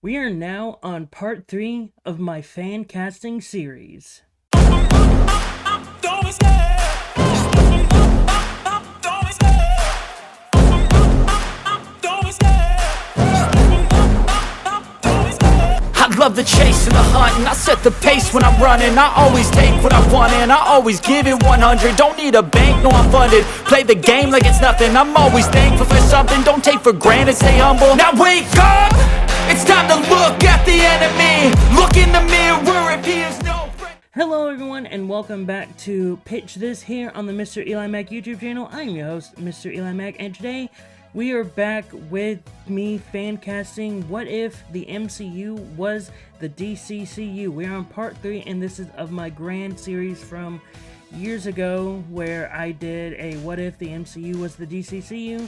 We are now on part 3 of my fan casting series. I love the chase and the hunt, and I set the pace when I'm running. I always take what I want and I always give it 100. Don't need a bank, no I'm funded. Play the game like it's nothing. I'm always thankful for something. Don't take for granted, stay humble. Now wake up! It's time to look at the enemy. Look in the mirror if he is no friend. Hello everyone and welcome back to Pitch This here on the MrEliMac YouTube channel. I'm your host, MrEliMac, and today we are back with me fan casting What If the MCU was the DCCU. We are on part 3 and this is of my grand series from years ago where I did a What If the MCU was the DCCU.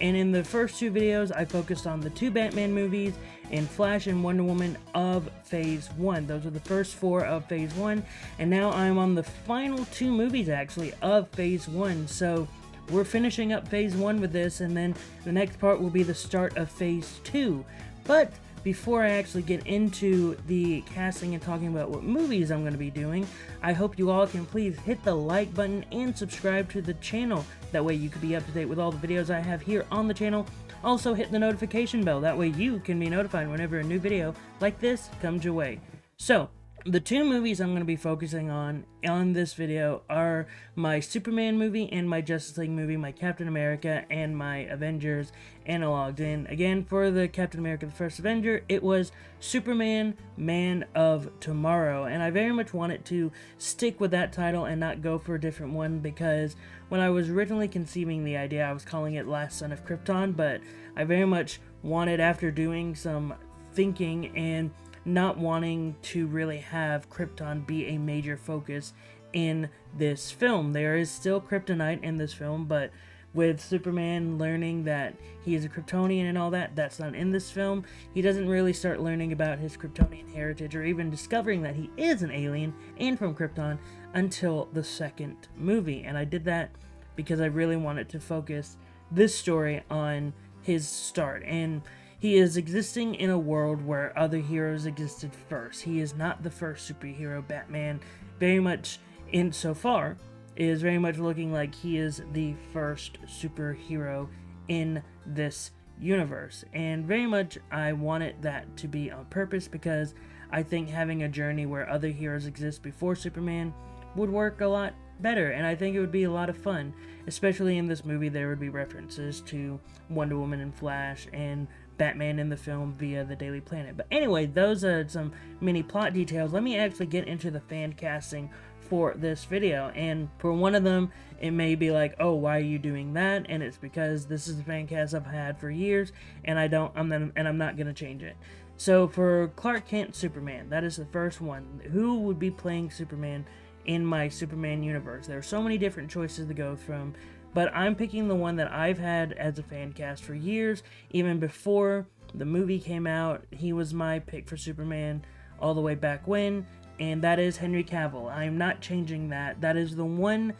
And in the first 2 videos, I focused on the 2 Batman movies and Flash and Wonder Woman of Phase 1. Those are the first 4 of Phase 1. And now I'm on the final 2 movies, actually, of Phase 1. So we're finishing up Phase 1 with this, and then the next part will be the start of Phase 2. But before I actually get into the casting and talking about what movies I'm going to be doing, I hope you all can please hit the like button and subscribe to the channel. That way you can be up to date with all the videos I have here on the channel. Also hit the notification bell, that way you can be notified whenever a new video like this comes your way. So, the 2 movies I'm going to be focusing on this video are my Superman movie and my Justice League movie, my Captain America and my Avengers analogs. And again, for the Captain America the First Avenger, it was Superman, Man of Tomorrow. And I very much wanted to stick with that title and not go for a different one, because when I was originally conceiving the idea, I was calling it Last Son of Krypton, but I very much wanted, after doing some thinking and not wanting to really have Krypton be a major focus in this film. There is still kryptonite in this film, but with Superman learning that he is a Kryptonian and all that, that's not in this film. He doesn't really start learning about his Kryptonian heritage or even discovering that he is an alien and from Krypton until the second movie. And I did that because I really wanted to focus this story on his start. And he is existing in a world where other heroes existed first. He is not the first superhero. Batman, very much insofar, is very much looking like he is the first superhero in this universe. And very much I wanted that to be on purpose, because I think having a journey where other heroes exist before Superman would work a lot better, and I think it would be a lot of fun. Especially in this movie, there would be references to Wonder Woman and Flash and Batman in the film via the Daily Planet. But anyway, those are some mini plot details. Let me actually get into the fan casting for this video. And for one of them, it may be like, oh, why are you doing that? And it's because this is the fan cast I've had for years, and I'm not gonna change it. So for Clark Kent Superman, that is the first one. Who would be playing Superman in my Superman universe? There are so many different choices to go from, but I'm picking the one that I've had as a fan cast for years. Even before the movie came out, he was my pick for Superman all the way back when, and that is Henry Cavill. I'm not changing that. That is the one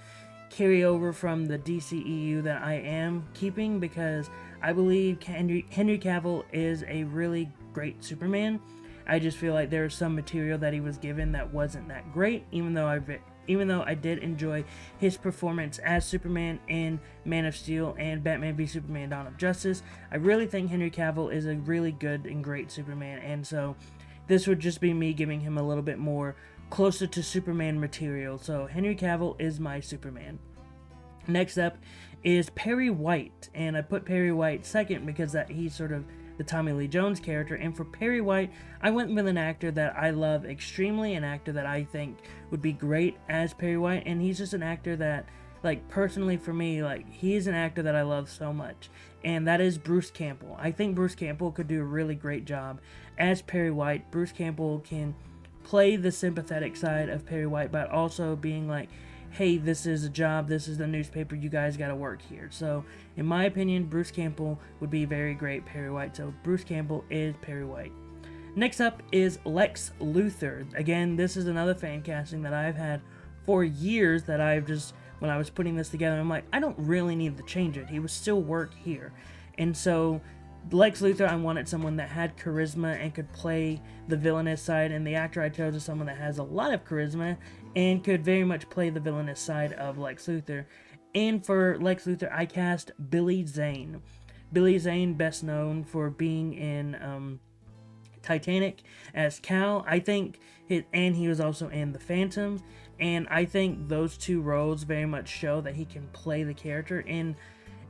carryover from the DCEU that I am keeping, because I believe Henry Cavill is a really great Superman. I just feel like there was some material that he was given that wasn't that great, even though I did enjoy his performance as Superman in Man of Steel and Batman v Superman: Dawn of Justice. I really think Henry Cavill is a really good and great Superman, and so this would just be me giving him a little bit more closer to Superman material. So Henry Cavill is my Superman. Next up is Perry White, and I put Perry White second because he's sort of the Tommy Lee Jones character. And for Perry White, I went with an actor that I love extremely, an actor that I think would be great as Perry White, and he's just an actor that, like, personally for me, like, he's an actor that I love so much, and that is Bruce Campbell. I think Bruce Campbell could do a really great job as Perry White. Bruce Campbell can play the sympathetic side of Perry White, but also being like, hey, this is a job, this is the newspaper, you guys gotta work here. So, in my opinion, Bruce Campbell would be very great Perry White, so Bruce Campbell is Perry White. Next up is Lex Luthor. Again, this is another fan casting that I've had for years that I've just, when I was putting this together, I'm like, I don't really need to change it. He would still work here. And so Lex Luthor, I wanted someone that had charisma and could play the villainous side, and the actor I chose is someone that has a lot of charisma and could very much play the villainous side of Lex Luthor. And for Lex Luthor, I cast Billy Zane. Billy Zane, best known for being in Titanic as Cal. I think and he was also in The Phantom, and I think those two roles very much show that he can play the character.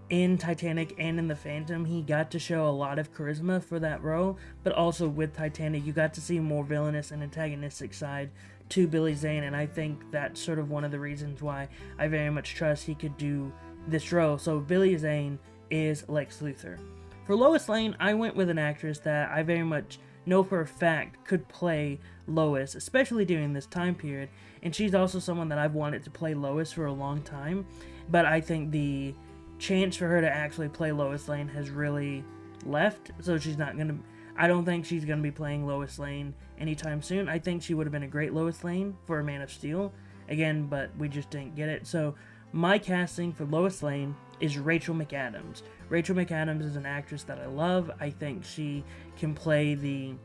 In Titanic and in The Phantom, he got to show a lot of charisma for that role, but also with Titanic, you got to see more villainous and antagonistic side to Billy Zane, and I think that's sort of one of the reasons why I very much trust he could do this role. So Billy Zane is Lex Luthor. For Lois Lane, I went with an actress that I very much know for a fact could play Lois, especially during this time period, and she's also someone that I've wanted to play Lois for a long time, but I think the chance for her to actually play Lois Lane has really left, so I don't think she's gonna be playing Lois Lane anytime soon. I think she would have been a great Lois Lane for Man of Steel, again, but we just didn't get it. So my casting for Lois Lane is Rachel McAdams. Rachel McAdams is an actress that I love. I think she can play the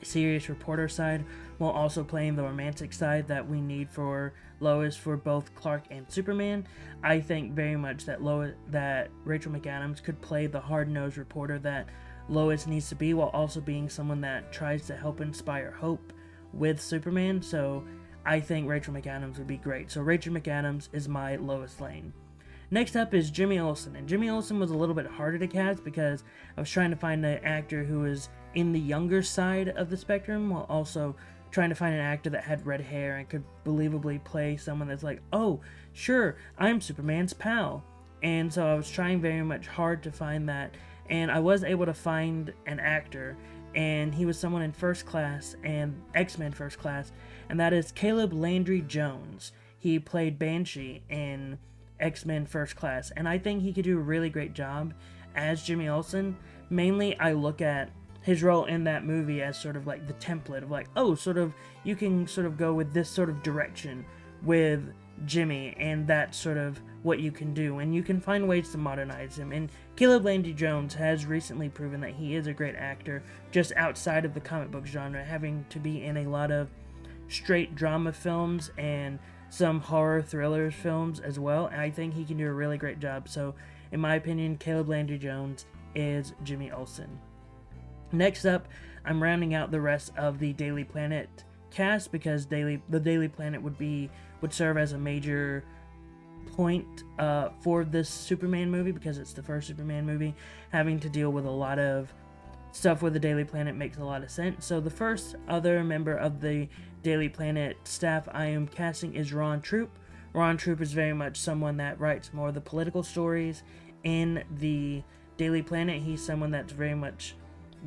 serious reporter side while also playing the romantic side that we need for Lois for both Clark and Superman. I think very much that Rachel McAdams could play the hard-nosed reporter that Lois needs to be, while also being someone that tries to help inspire hope with Superman. So I think Rachel McAdams would be great. So Rachel McAdams is my Lois Lane. Next up is Jimmy Olsen, and Jimmy Olsen was a little bit harder to cast because I was trying to find an actor who was in the younger side of the spectrum, while also trying to find an actor that had red hair and could believably play someone that's like, oh, sure, I'm Superman's pal. And so I was trying very much hard to find that, and I was able to find an actor, and he was someone in First Class and X-Men First Class, and that is Caleb Landry Jones. He played Banshee in X-Men First Class, and I think he could do a really great job as Jimmy Olsen. Mainly, I look at his role in that movie as sort of like the template of like, oh, sort of, you can sort of go with this sort of direction with Jimmy, and that's sort of what you can do, and you can find ways to modernize him. And Caleb Landry Jones has recently proven that he is a great actor just outside of the comic book genre, having to be in a lot of straight drama films and some horror thrillers films as well, and I think he can do a really great job. So in my opinion, Caleb Landry Jones is Jimmy Olsen. Next up, I'm rounding out the rest of the Daily Planet cast because the Daily Planet would serve as a major point for this Superman movie, because it's the first Superman movie. Having to deal with a lot of stuff with the Daily Planet makes a lot of sense. So the first other member of the Daily Planet staff I am casting is Ron Troop. Ron Troop is very much someone that writes more of the political stories in the Daily Planet. He's someone that's very much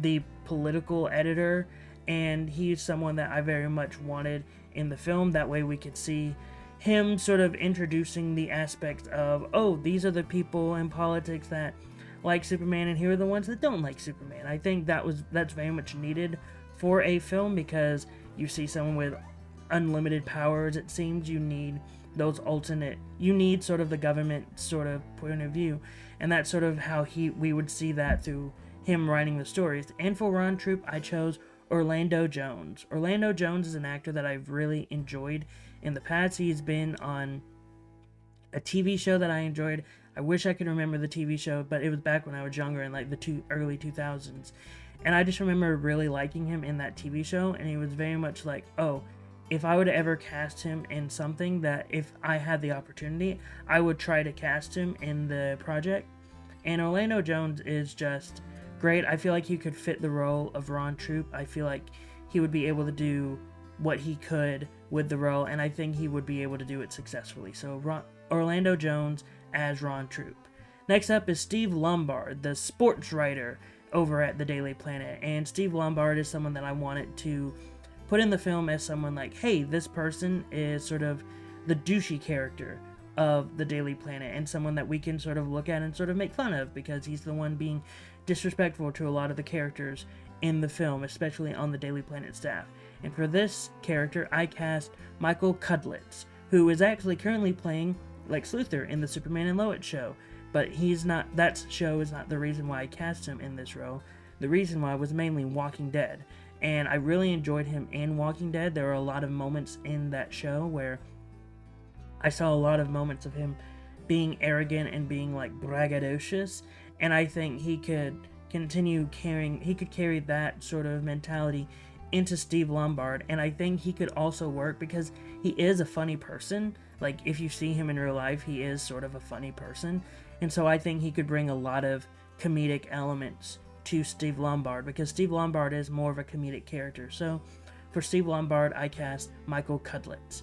the political editor, and he's someone that I very much wanted in the film. That way we could see him sort of introducing the aspect of, oh, these are the people in politics that like Superman, and here are the ones that don't like Superman. I think that's very much needed for a film, because you see someone with unlimited powers. It seems you need you need sort of the government sort of point of view, and that's sort of how we would see that through him writing the stories. And for Ron Troop, I chose Orlando Jones. Orlando Jones is an actor that I've really enjoyed in the past. He's been on a TV show that I enjoyed. I wish I could remember the TV show, but it was back when I was younger in like the early 2000s. And I just remember really liking him in that TV show, and he was very much like, oh, if I would ever cast him in something, that if I had the opportunity, I would try to cast him in the project. And Orlando Jones is just great. I feel like he could fit the role of Ron Troop. I feel like he would be able to do what he could with the role, and I think he would be able to do it successfully. So Orlando Jones as Ron Troop. Next up is Steve Lombard, the sports writer over at the Daily Planet. And Steve Lombard is someone that I wanted to put in the film as someone like, hey, this person is sort of the douchey character of the Daily Planet, and someone that we can sort of look at and sort of make fun of, because he's the one being disrespectful to a lot of the characters in the film, especially on the Daily Planet staff. And for this character, I cast Michael Cudlitz, who is actually currently playing Lex Luthor in the Superman and Lois show. but that show is not the reason why I cast him in this role. The reason why was mainly Walking Dead, and I really enjoyed him in Walking Dead. There were a lot of moments in that show where I saw a lot of moments of him being arrogant and being like braggadocious, and I think he could carry that sort of mentality into Steve Lombard, and I think he could also work because he is a funny person. Like, if you see him in real life, he is sort of a funny person, and so I think he could bring a lot of comedic elements to Steve Lombard, because Steve Lombard is more of a comedic character. So for Steve Lombard, I cast Michael Cudlitz.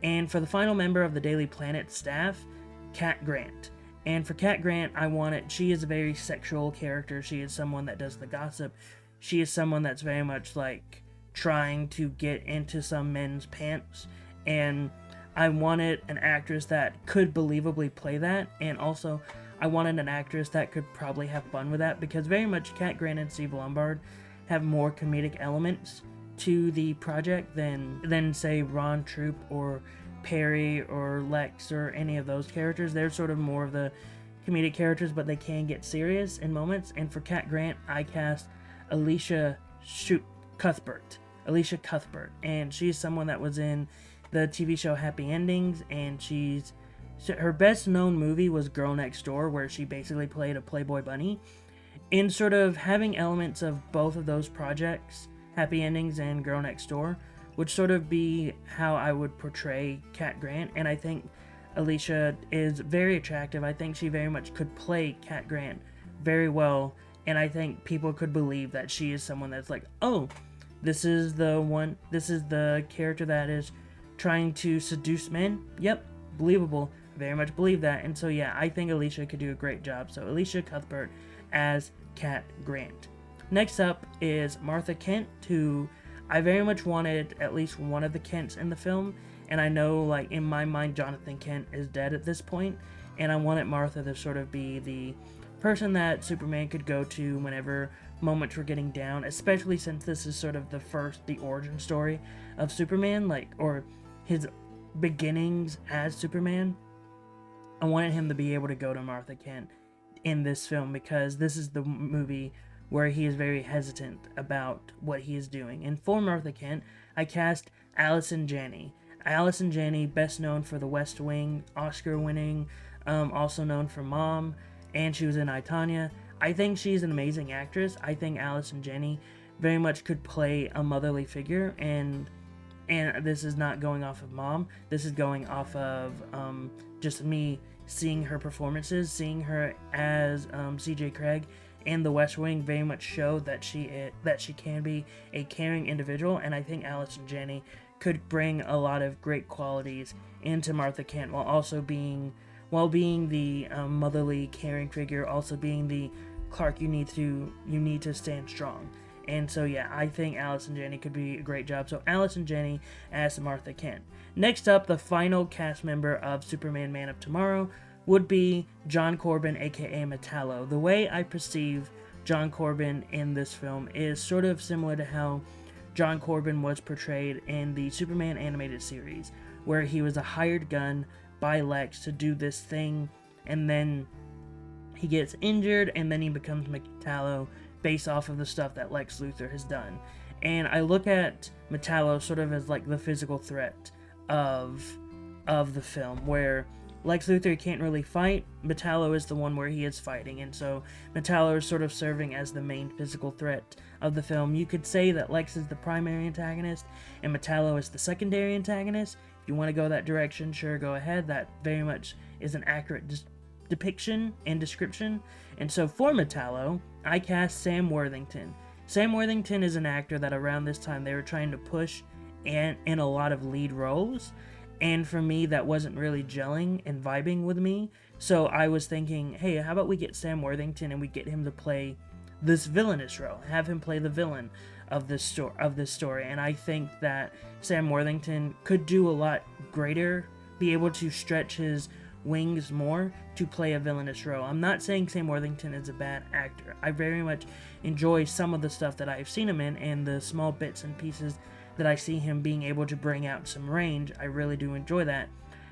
And for the final member of the Daily Planet staff, Cat Grant. And for Cat Grant, she is a very sexual character. She is someone that does the gossip. She is someone that's very much like trying to get into some men's pants. And I wanted an actress that could believably play that. And also, I wanted an actress that could probably have fun with that, because very much Cat Grant and Steve Lombard have more comedic elements to the project than say Ron Troop or Perry or Lex or any of those characters. They're sort of more of the comedic characters, but they can get serious in moments. And for Cat Grant, I cast Alicia Cuthbert, and she's someone that was in the TV show Happy Endings, and her best known movie was Girl Next Door, where she basically played a Playboy bunny. And sort of having elements of both of those projects, Happy Endings and Girl Next Door, would sort of be how I would portray Cat Grant. And I think Alicia is very attractive. I think she very much could play Cat Grant very well, and I think people could believe that she is someone that's like, oh, this is the character that is trying to seduce men. Yep, believable. Very much believe that. And so yeah, I think Alicia could do a great job. So Alicia Cuthbert as Cat Grant. Next up is Martha Kent, who I very much wanted at least one of the Kents in the film, and I know, like, in my mind Jonathan Kent is dead at this point, and I wanted Martha to sort of be the person that Superman could go to whenever moments were getting down, especially since this is sort of the origin story of Superman, like, or his beginnings as Superman. I wanted him to be able to go to Martha Kent in this film, because this is the movie where he is very hesitant about what he is doing. And for Martha Kent, I cast Allison Janney. Allison Janney, best known for The West Wing, Oscar winning, also known for Mom, and she was in I, Tonya. I think she's an amazing actress. I think Allison Janney very much could play a motherly figure, and this is not going off of Mom. This is going off of just me seeing her performances, seeing her as CJ Craig in The West Wing very much showed that she can be a caring individual, and I think Allison Janney could bring a lot of great qualities into Martha Kent, while being the motherly, caring figure, also being the Clark, you need to stand strong. And so yeah, I think Allison Janney could be a great job. So Allison Janney as Martha Kent. Next up, the final cast member of Superman Man of Tomorrow would be John Corbin, aka Metallo. The way I perceive John Corbin in this film is sort of similar to how John Corbin was portrayed in the Superman animated series, where he was a hired gun by Lex to do this thing, and then he gets injured, and then he becomes Metallo based off of the stuff that Lex Luthor has done. And I look at Metallo sort of as like the physical threat of the film, where Lex Luthor can't really fight. Metallo is the one where he is fighting, and so Metallo is sort of serving as the main physical threat of the film. You could say that Lex is the primary antagonist and Metallo is the secondary antagonist. If you want to go that direction, sure, go ahead. That very much is an accurate depiction and description. And so for Metallo, I cast Sam Worthington. Sam Worthington is an actor that around this time they were trying to push in a lot of lead roles, and for me that wasn't really gelling and vibing with me. So I was thinking, hey, how about we get Sam Worthington and we get him to play this villainous role, have him play the villain of this story. And I think that Sam Worthington could do a lot greater, be able to stretch his wings more to play a villainous role. I'm not saying Sam Worthington is a bad actor. I very much enjoy some of the stuff that I've seen him in, and the small bits and pieces that I see him being able to bring out some range. I really do enjoy that.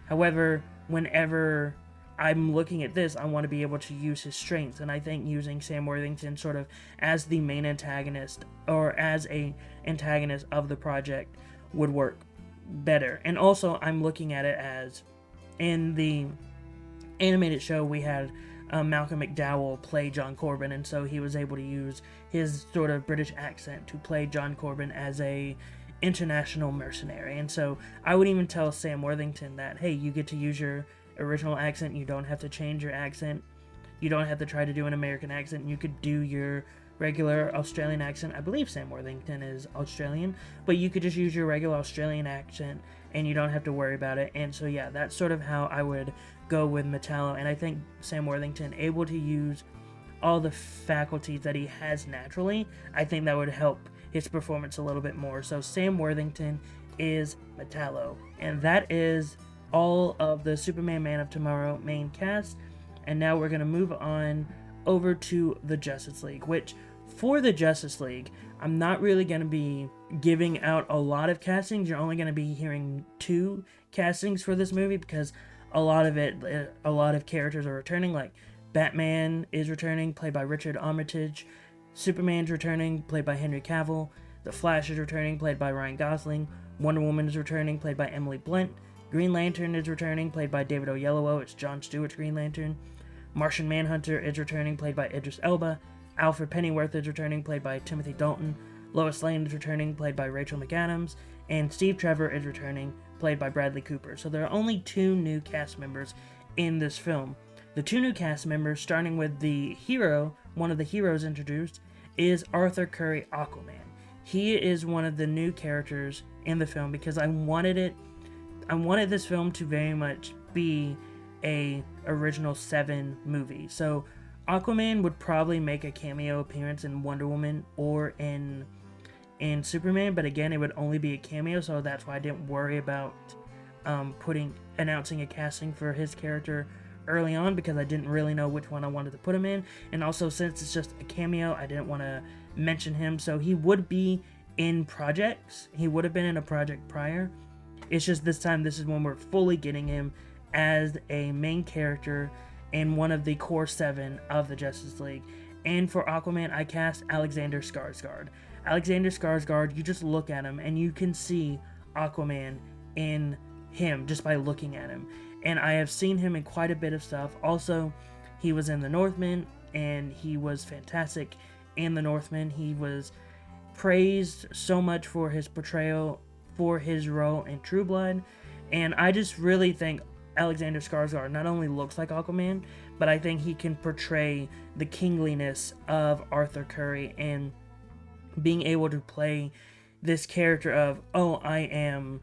However, whenever I'm looking at this, I want to be able to use his strengths, and I think using Sam Worthington sort of as the main antagonist, or as a antagonist of the project, would work better. And also, I'm looking at it as, in the animated show, we had Malcolm McDowell play John Corbin, and so he was able to use his sort of British accent to play John Corbin as a international mercenary. And so I would even tell Sam Worthington that, hey, you get to use your original accent, you don't have to change your accent, you don't have to try to do an American accent, you could do your regular Australian accent. I believe Sam Worthington is Australian, but you could just use your regular Australian accent and you don't have to worry about it. And so yeah, that's sort of how I would go with Metallo. And I think Sam Worthington, able to use all the faculties that he has naturally, I think that would help his performance a little bit more. So Sam Worthington is Metallo. And that is all of the Superman Man of Tomorrow main cast. And now we're going to move on over to the Justice League, which, for the Justice League, I'm not really going to be giving out a lot of castings. You're only going to be hearing 2 castings for this movie, because a lot of characters are returning. Like Batman is returning, played by Richard Armitage. Superman's returning, played by Henry Cavill. The Flash is returning, played by Ryan Gosling. Wonder Woman is returning, played by Emily Blunt. Green Lantern is returning, played by David Oyelowo. It's Jon Stewart's Green Lantern. Martian Manhunter is returning, played by Idris Elba. Alfred Pennyworth is returning, played by Timothy Dalton. Lois Lane is returning, played by Rachel McAdams. And Steve Trevor is returning, played by Bradley Cooper. So there are only 2 new cast members in this film. The 2 new cast members, starting with the hero, one of the heroes introduced, is Arthur Curry, Aquaman. He is one of the new characters in the film, because I wanted this film to very much be a original 7 movie. So Aquaman would probably make a cameo appearance in Wonder Woman or in Superman, but again, it would only be a cameo, so that's why I didn't worry about announcing a casting for his character early on, because I didn't really know which one I wanted to put him in. And also, since it's just a cameo, I didn't want to mention him. So he would be in projects. He would have been in a project prior. It's just this time, this is when we're fully getting him as a main character in one of the core 7 of the Justice League. And for Aquaman, I cast Alexander Skarsgård. Alexander Skarsgård, you just look at him and you can see Aquaman in him just by looking at him. And I have seen him in quite a bit of stuff. Also, he was in The Northman, and he was fantastic in The Northman. He was praised so much for his portrayal, for his role in True Blood. And I just really think Alexander Skarsgård not only looks like Aquaman, but I think he can portray the kingliness of Arthur Curry, and being able to play this character of, oh, I am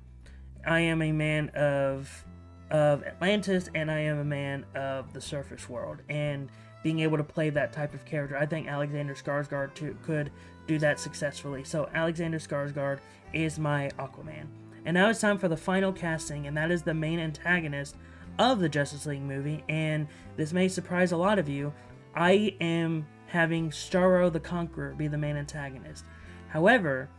a man of Atlantis, and I am a man of the surface world, and being able to play that type of character. I think Alexander Skarsgård could do that successfully. So Alexander Skarsgård is my Aquaman. And now it's time for the final casting, and that is the main antagonist of the Justice League movie. And this may surprise a lot of you. I am having Starro the Conqueror be the main antagonist. However,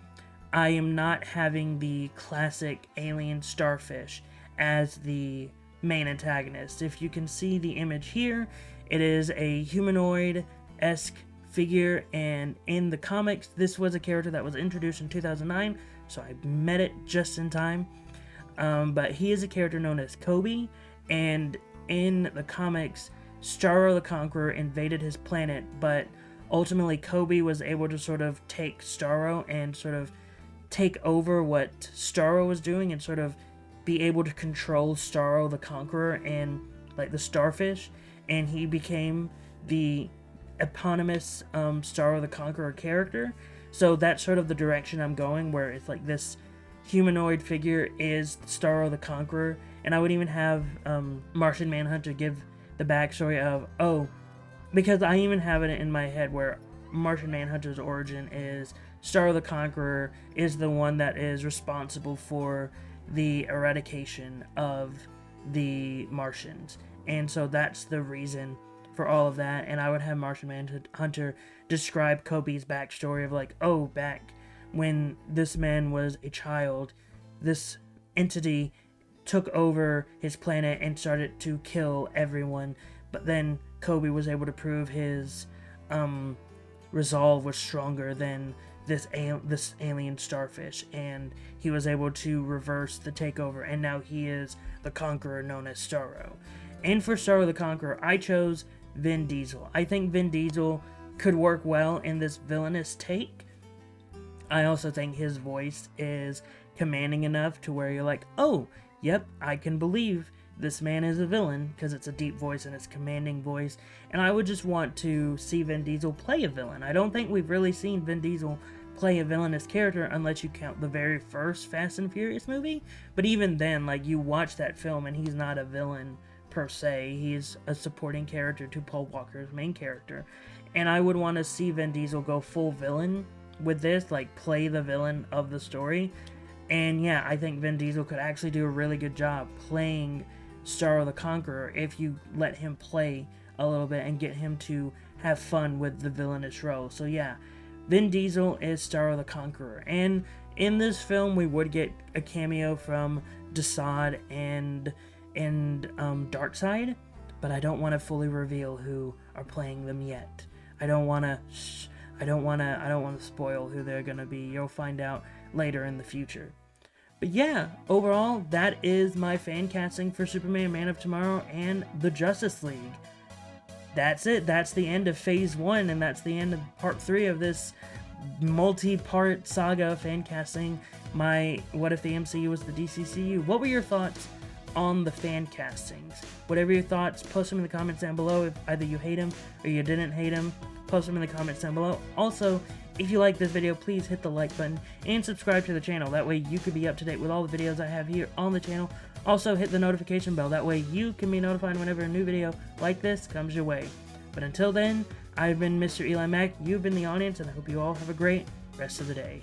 I am not having the classic alien starfish as the main antagonist. If you can see the image here, it is a humanoid-esque figure, and in the comics, this was a character that was introduced in 2009, so I met it just in time. But he is a character known as Kobe, and in the comics, Starro the Conqueror invaded his planet, but ultimately Kobe was able to sort of take Starro and sort of take over what Starro was doing, and sort of be able to control Starro the Conqueror and like the starfish, and he became the eponymous Starro the Conqueror character. So that's sort of the direction I'm going, where it's like this humanoid figure is Starro the Conqueror. And I would even have Martian Manhunter give the backstory of, because I even have it in my head where Martian Manhunter's origin is Starro the Conqueror is the one that is responsible for the eradication of the Martians. And so that's the reason for all of that. And I would have Martian Manhunter describe Kobe's backstory of like, back when this man was a child, this entity took over his planet and started to kill everyone. But then Kobe was able to prove his resolve was stronger than this alien starfish, and he was able to reverse the takeover, and now he is the Conqueror known as Starro. And for Starro the Conqueror, I chose Vin Diesel. I think Vin Diesel could work well in this villainous take. I also think his voice is commanding enough to where you're like, oh, yep, I can believe this man is a villain, because it's a deep voice and it's a commanding voice. And I would just want to see Vin Diesel play a villain. I don't think we've really seen Vin Diesel play a villainous character unless you count the very first Fast and Furious movie. But even then, like, you watch that film and he's not a villain per se. He's a supporting character to Paul Walker's main character. And I would want to see Vin Diesel go full villain with this, like play the villain of the story. And yeah, I think Vin Diesel could actually do a really good job playing Starro the Conqueror if you let him play a little bit and get him to have fun with the villainous role. So yeah, Vin Diesel is Starro the Conqueror. And in this film, we would get a cameo from Desaad and Darkseid, but I don't want to fully reveal who are playing them yet. I don't want to spoil who they're going to be. You'll find out later in the future. But yeah, overall, that is my fan casting for Superman, Man of Tomorrow, and the Justice League. That's it. That's the end of Phase 1, and that's the end of Part 3 of this multi-part saga of fan casting my What If the MCU was the DCCU. What were your thoughts on the fan castings? Whatever your thoughts, post them in the comments down below. If either you hate them or you didn't hate them, post them in the comments down below. Also, if you like this video, please hit the like button and subscribe to the channel. That way you can be up to date with all the videos I have here on the channel. Also, hit the notification bell. That way you can be notified whenever a new video like this comes your way. But until then, I've been MrEliMac, you've been the audience, and I hope you all have a great rest of the day.